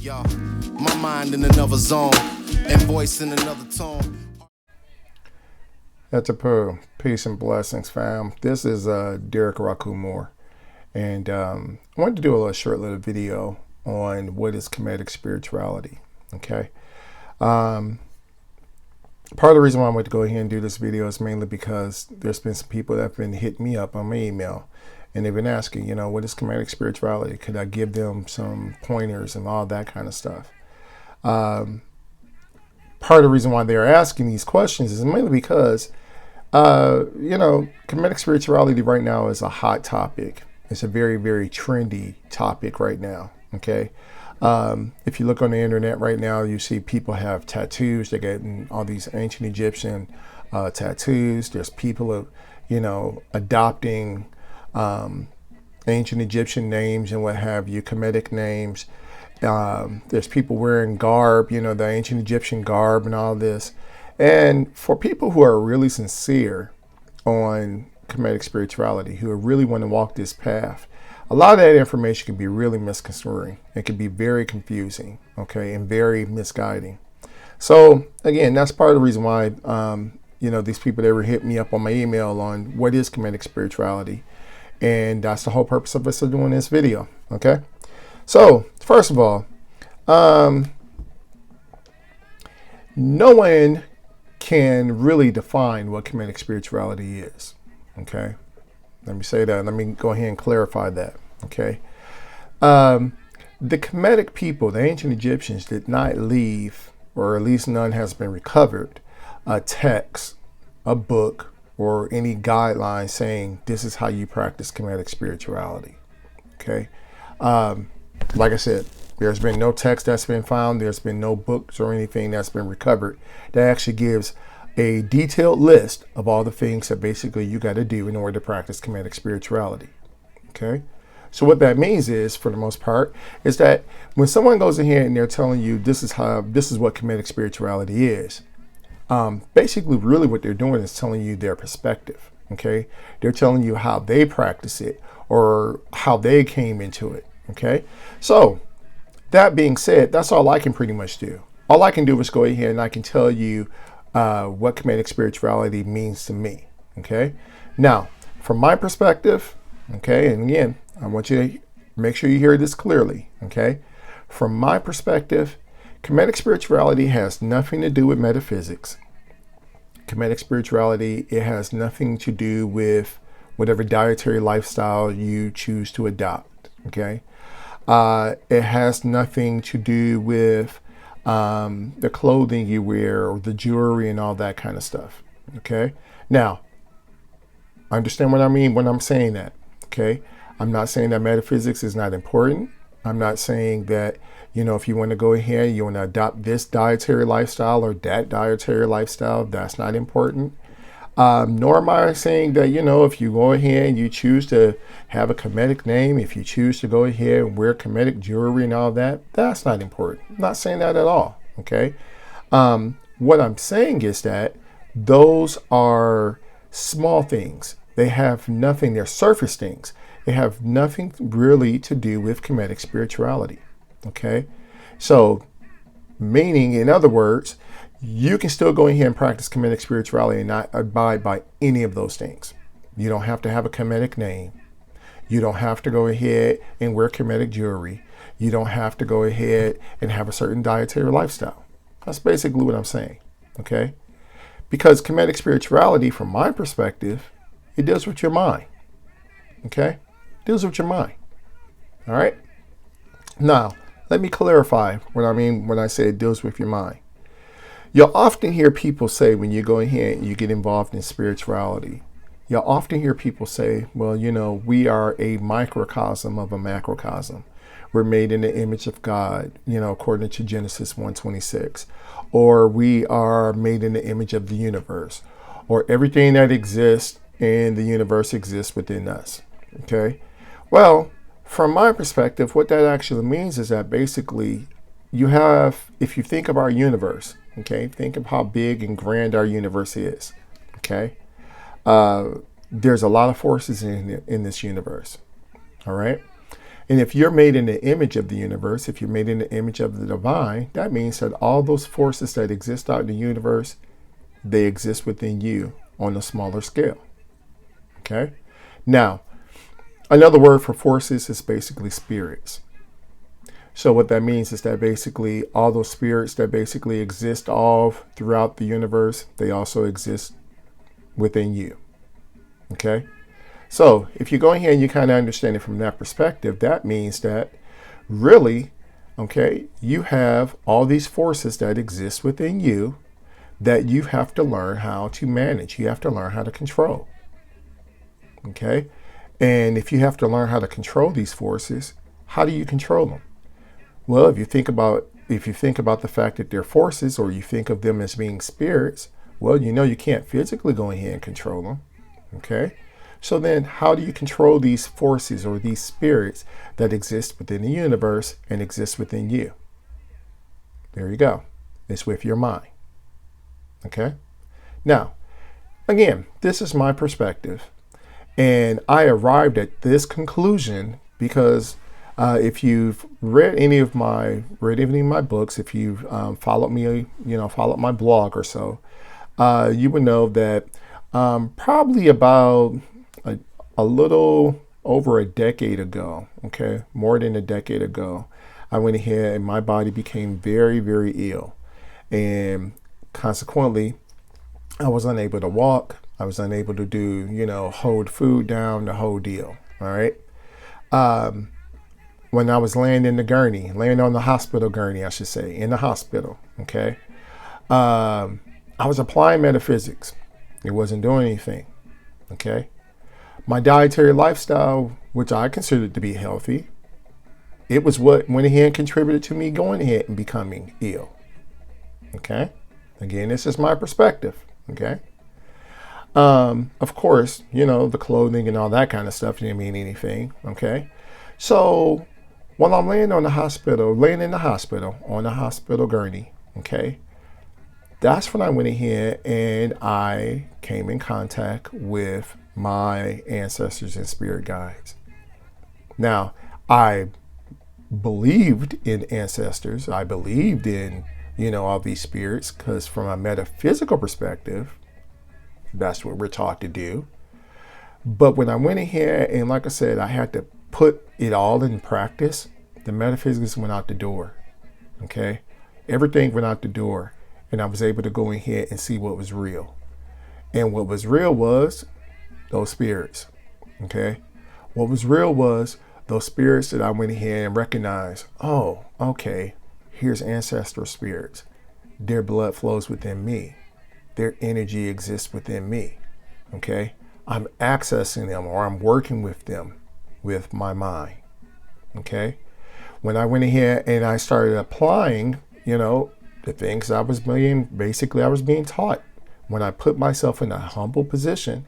Yeah, my mind in another zone and voice in another tone. That's a pearl. Peace and blessings, fam. This is RauKhu Moore, and I wanted to do a short little video on what is Kemetic spirituality. Okay. Part of the reason why I wanted to go ahead and do this video is mainly because there's been some people that have been hitting me up on my email, and they've been asking, what is Kemetic spirituality? Could I give them some pointers and all that kind of stuff? Part of the reason why they're asking these questions is mainly because, Kemetic spirituality right now is a hot topic. It's a very, very trendy topic right now. Okay. If you look on the internet right now, you see people have tattoos. They're getting all these ancient Egyptian tattoos. There's people, adopting ancient Egyptian names and what have you, Kemetic names. There's people wearing garb, the ancient Egyptian garb and all this. And for people who are really sincere on Kemetic spirituality, who really want to walk this path, a lot of that information can be really misconstruing. It can be very confusing, okay, and very misguiding. So again, that's part of the reason why, these people that were hitting me up on my email on what is Kemetic spirituality. And that's the whole purpose of us doing this video, okay? So, first of all, no one can really define what Kemetic spirituality is, okay? Let me say that. Let me go ahead and clarify that, okay? The Kemetic people, the ancient Egyptians, did not leave, or at least none has been recovered, a text, a book, or any guidelines saying this is how you practice Kemetic spirituality, okay? Like I said, there's been no text that's been found. There's been no books or anything that's been recovered that actually gives a detailed list of all the things that basically you got to do in order to practice Kemetic spirituality, okay? So what that means is, for the most part, is that when someone goes in here and they're telling you this is what Kemetic spirituality is, basically really what they're doing is telling you their perspective, okay? They're telling you how they practice it or how they came into it, okay? So that being said, that's all I can pretty much do. All I can do is go ahead and I can tell you what Kemetic spirituality means to me, okay? Now, from my perspective, okay, and again, I want you to make sure you hear this clearly, okay? From my perspective, Kemetic spirituality has nothing to do with metaphysics. Kemetic spirituality, it has nothing to do with whatever dietary lifestyle you choose to adopt, okay? It has nothing to do with the clothing you wear or the jewelry and all that kind of stuff, okay? Now, understand what I mean when I'm saying that, okay? I'm not saying that metaphysics is not important. I'm not saying that, if you want to go ahead, you want to adopt this dietary lifestyle or that dietary lifestyle, that's not important. Nor am I saying that, if you go ahead and you choose to have a Kemetic name, if you choose to go ahead and wear Kemetic jewelry and all that, that's not important. I'm not saying that at all, okay? What I'm saying is that those are small things. They have nothing, they're surface things. They have nothing really to do with Kemetic spirituality, okay? So, meaning, in other words, you can still go in here and practice Kemetic spirituality and not abide by any of those things. You don't have to have a Kemetic name. You don't have to go ahead and wear Kemetic jewelry. You don't have to go ahead and have a certain dietary lifestyle. That's basically what I'm saying, okay? Because Kemetic spirituality, from my perspective, it deals with your mind, okay? It deals with your mind, all right? Now, let me clarify what I mean when I say it deals with your mind. You'll often hear people say, when you go ahead and you get involved in spirituality, you'll often hear people say, well, we are a microcosm of a macrocosm. We're made in the image of God, according to Genesis 1:26. Or we are made in the image of the universe. Or everything that exists in the universe exists within us, okay? Well, from my perspective, what that actually means is that basically if you think of our universe, okay, think of how big and grand our universe is, okay? There's a lot of forces in this universe, all right? And if you're made in the image of the universe, if you're made in the image of the divine, that means that all those forces that exist out in the universe, they exist within you on a smaller scale. Okay? Now, another word for forces is basically spirits. So what that means is that basically all those spirits that basically exist all throughout the universe, they also exist within you. Okay? So if you go in here and you kind of understand it from that perspective, that means that really, okay, you have all these forces that exist within you that you have to learn how to manage. You have to learn how to control. Okay? And if you have to learn how to control these forces, how do you control them? Well, if you think about the fact that they're forces, or you think of them as being spirits, well, you know you can't physically go in here and control them. Okay? So then how do you control these forces or these spirits that exist within the universe and exist within you? There you go. It's with your mind. Okay? Now, again, this is my perspective. And I arrived at this conclusion because if you've read any of my books, if you've followed me, followed my blog or so, you would know that probably about a little over a decade ago, okay, more than a decade ago, I went ahead and my body became very, very ill. And consequently, I was unable to walk. I was unable to do, hold food down, the whole deal. All right. When I was laying on the hospital gurney, I should say, in the hospital. Okay. I was applying metaphysics. It wasn't doing anything. Okay. My dietary lifestyle, which I considered to be healthy, it was what went ahead and contributed to me going ahead and becoming ill. Okay. Again, this is my perspective. Okay. Of course, the clothing and all that kind of stuff didn't mean anything. Okay. So while I'm laying in the hospital on the hospital gurney, okay, that's when I went ahead and I came in contact with my ancestors and spirit guides. Now, I believed in ancestors. I believed in, all these spirits, because from a metaphysical perspective, that's what we're taught to do. But when I went ahead and, like I said, I had to put it all in practice, the metaphysics went out the door. Okay? Everything went out the door. And I was able to go in here and see what was real. And what was real was those spirits. Okay? What was real was those spirits that I went ahead and recognized. Oh, okay. Here's ancestral spirits. Their blood flows within me. Their energy exists within me. Okay? I'm accessing them, or I'm working with them with my mind. Okay? When I went ahead and I started applying, the things I was being taught. When I put myself in a humble position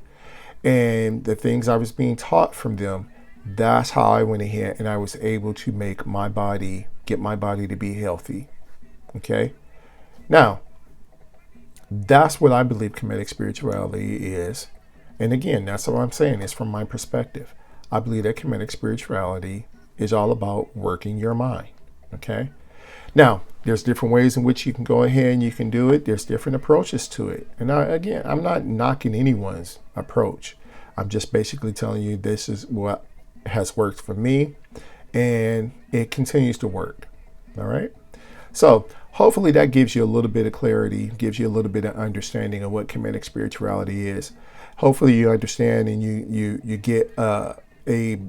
and the things I was being taught from them, that's how I went ahead and I was able to get my body to be healthy. Okay? Now, that's what I believe Kemetic Spirituality is. And again, that's what I'm saying. It's from my perspective. I believe that Kemetic Spirituality is all about working your mind. Okay? Now, there's different ways in which you can go ahead and you can do it. There's different approaches to it. And I'm not knocking anyone's approach. I'm just basically telling you this is what has worked for me, and it continues to work. All right. So hopefully that gives you a little bit of clarity, gives you a little bit of understanding of what Kemetic Spirituality is. Hopefully you understand and you get a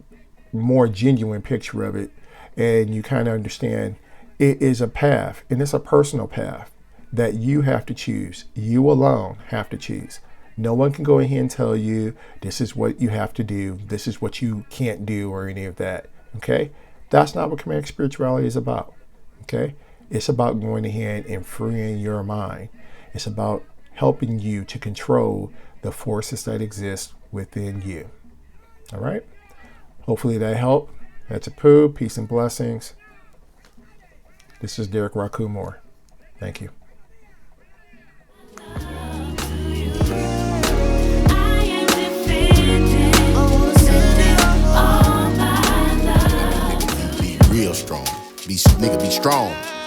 more genuine picture of it, and you kind of understand it is a path, and it's a personal path that you have to choose. You alone have to choose. No one can go in here and tell you this is what you have to do, this is what you can't do, or any of that. Okay? That's not what Kemetic Spirituality is about. Okay? It's about going ahead and freeing your mind. It's about helping you to control the forces that exist within you. All right? Hopefully that helped. That's a poo. Peace and blessings. This is Derek RauKhu Moore. Thank you. nigga be strong.